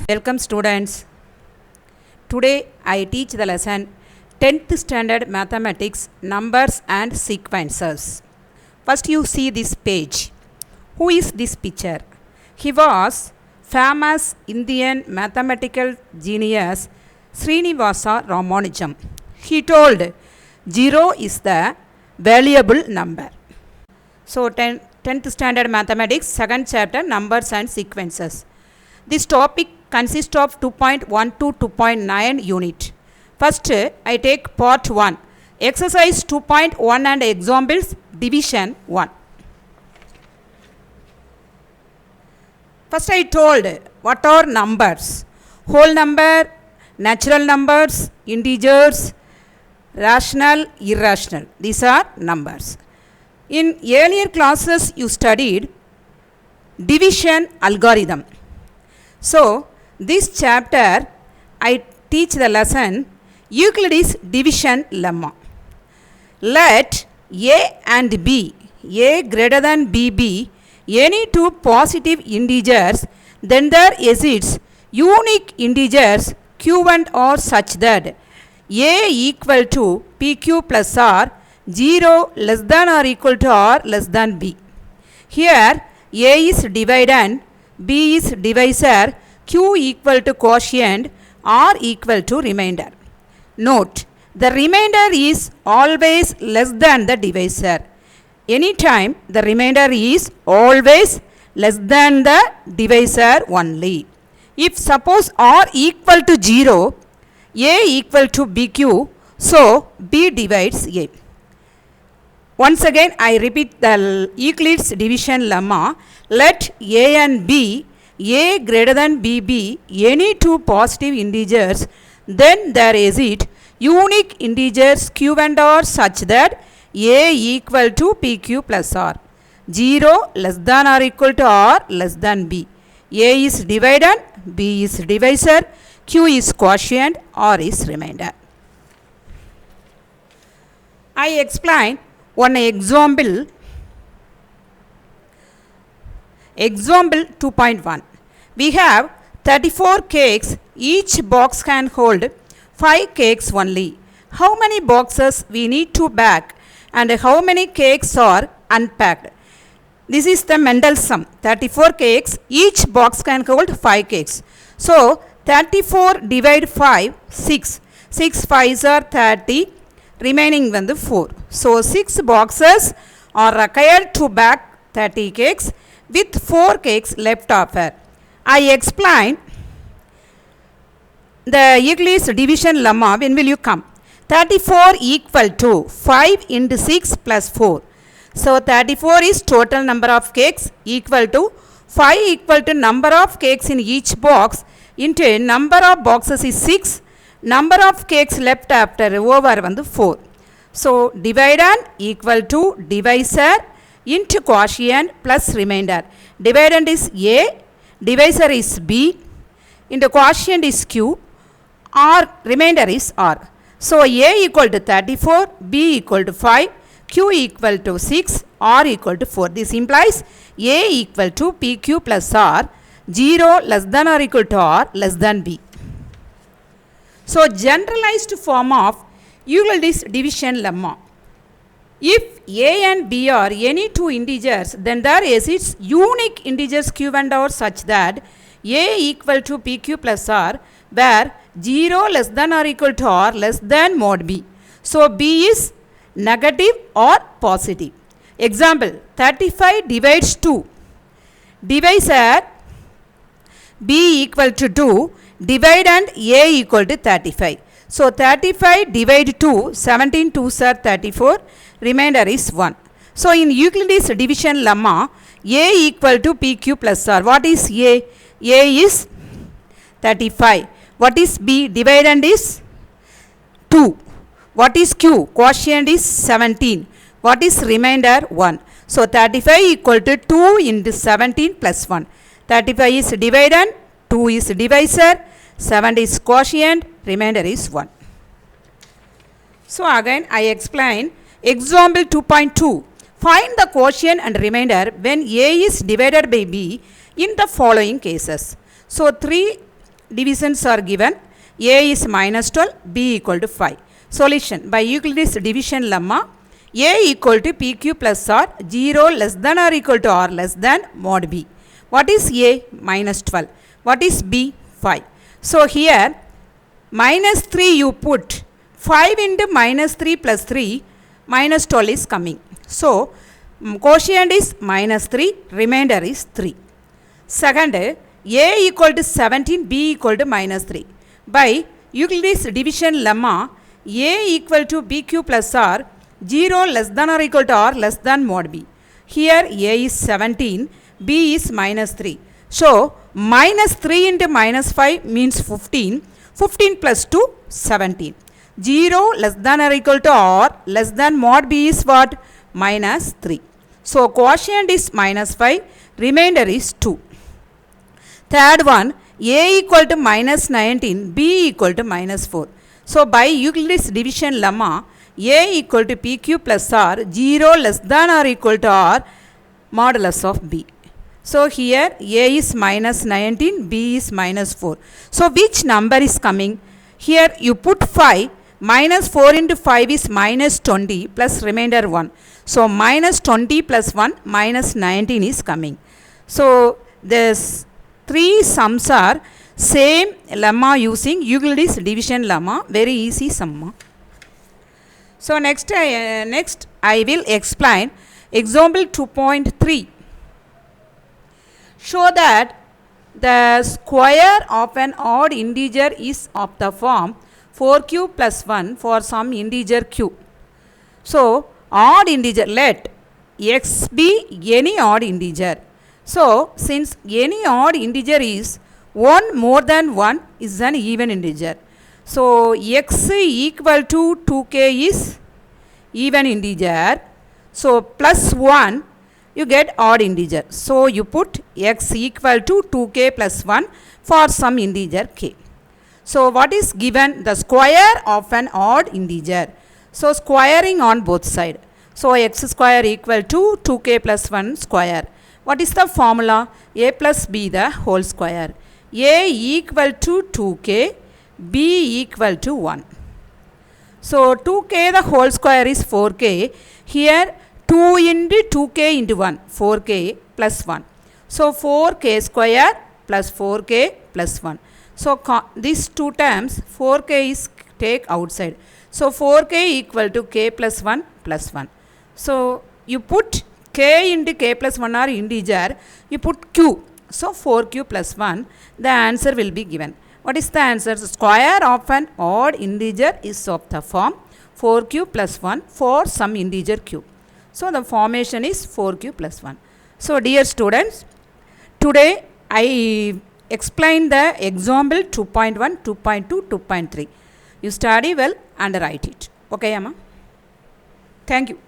Welcome students. Today I teach the lesson 10th standard mathematics numbers and sequences. First you see this page. Who is this picture? He was famous Indian mathematical genius Srinivasa Ramanujan. He told 0 is the valuable number. So 10th standard mathematics second chapter numbers and sequences. This topic consists of 2.1 to 2.9 unit. First, I take part 1. Exercise 2.1 and examples division 1. First I told what are numbers. Whole number, natural numbers, integers, rational, irrational. These are numbers. In earlier classes you studied division algorithm. So, this chapter I teach the lesson Euclid's division lemma. Let a and b, a greater than b be any two positive integers, then their exits unique integers q and r such that a equal to pq plus r, 0 less than or equal to r less than b. Here a is dividend, b is divisor, q equal to quotient, r equal to remainder. Note, the remainder is always less than the divisor. Anytime the remainder is always less than the divisor only. If suppose r equal to 0, a equal to bq, so b divides a. Once again I repeat the Euclid's division lemma. Let a and b, a greater than b be any two positive integers, then there is it unique integers q and r such that a equal to pq plus r, 0 less than or equal to r less than b. A is dividend, b is divisor, q is quotient, r is remainder. I explain one example. Example 2.1. We have 34 cakes. Each box can hold 5 cakes only. How many boxes we need to pack and how many cakes are unpacked? This is the Mendel sum. 34 cakes. Each box can hold 5 cakes. So 34 divide 5, 6. 6 5s are 30. Remaining one the 4. So 6 boxes are required to pack 30 cakes with 4 cakes left over. I explain the Euclid's division lemma. When will you come? 34 equal to 5 into 6 plus 4. So 34 is total number of cakes equal to 5 equal to number of cakes in each box into number of boxes is 6. Number of cakes left after over one the 4. So dividend equal to divisor into quotient plus remainder. Dividend is a, divisor is b, into quotient is q, r remainder is r. So a equal to 34, b equal to 5, q equal to 6, r equal to 4. This implies a equal to pq plus r, 0 less than or equal to r less than b. So generalized form of Euclid's division lemma. If a and b are any two integers, then there exists unique integers q and r such that a equal to pq plus r, where 0 less than or equal to r less than mod b. So b is negative or positive. Example 35 divides 2. Divisor b equal to 2, dividend a equal to 35. So 35 divide 2, 17 2s are 34, remainder is 1. So in Euclid's division lemma, a equal to pq plus r. What is a? A is 35. What is b? Dividend is 2. What is q? Quotient is 17. What is remainder? 1. So 35 equal to 2 into 17 plus 1. 35 is dividend, 2 is divisor, 7 is quotient, remainder is 1. So again I explain example 2.2. Find the quotient and remainder when a is divided by b in the following cases. So 3 divisions are given. A is minus 12, B equal to 5. Solution by Euclid's division lemma, A equal to PQ plus R, 0 less than or equal to R less than mod B. What is A? Minus 12. What is B? 5. So here minus 3 you put, 5 into minus 3 plus 3, minus 12 is coming. So quotient is minus 3, remainder is 3. Second, A equal to 17, B equal to minus 3. By Euclid's division lemma, A equal to BQ plus R, 0 less than or equal to R less than mod B. Here A is 17, B is minus 3. So minus 3 into minus 5 means 15. 15 plus 2, 17. 0 less than or equal to R less than mod B is what? Minus 3. So quotient is minus 5, remainder is 2. Third one, A equal to minus 19, B equal to minus 4. So by Euclid's division lemma, A equal to PQ plus R, 0 less than or equal to R, modulus of B. So here A is minus 19, B is minus 4. So which number is coming? Here you put 5, minus 4 into 5 is minus 20 plus remainder 1. So minus 20 plus 1, minus 19 is coming. So this three sums are same lemma using Euclid's division lemma, very easy sum. So next I will explain example 2.3. Show that the square of an odd integer is of the form 4q plus 1 for some integer q. So odd integer, let x be any odd integer. So since any odd integer is 1 more than 1 is an even integer. So x equal to 2k is even integer. So plus 1 you get odd integer. So you put x equal to 2k plus 1 for some integer k. So what is given? The square of an odd integer. So squaring on both sides. So x square equal to 2k plus 1 square. What is the formula? A plus b the whole square. A equal to 2k, b equal to 1. So 2k the whole square is 4k. Here 2 into 2k into 1, 4k plus 1. So 4k square plus 4k plus 1. So these two terms 4k is take outside. So 4k equal to k plus 1 plus 1. So you put k into k plus 1 are integer, you put q. So 4q plus 1, the answer will be given. What is the answer? The square of an odd integer is of the form 4q plus 1 for some integer q. So the formation is 4q plus 1. So dear students, today I explained the example 2.1, 2.2, 2.3. You study well and write it. Okay, Amma? Thank you.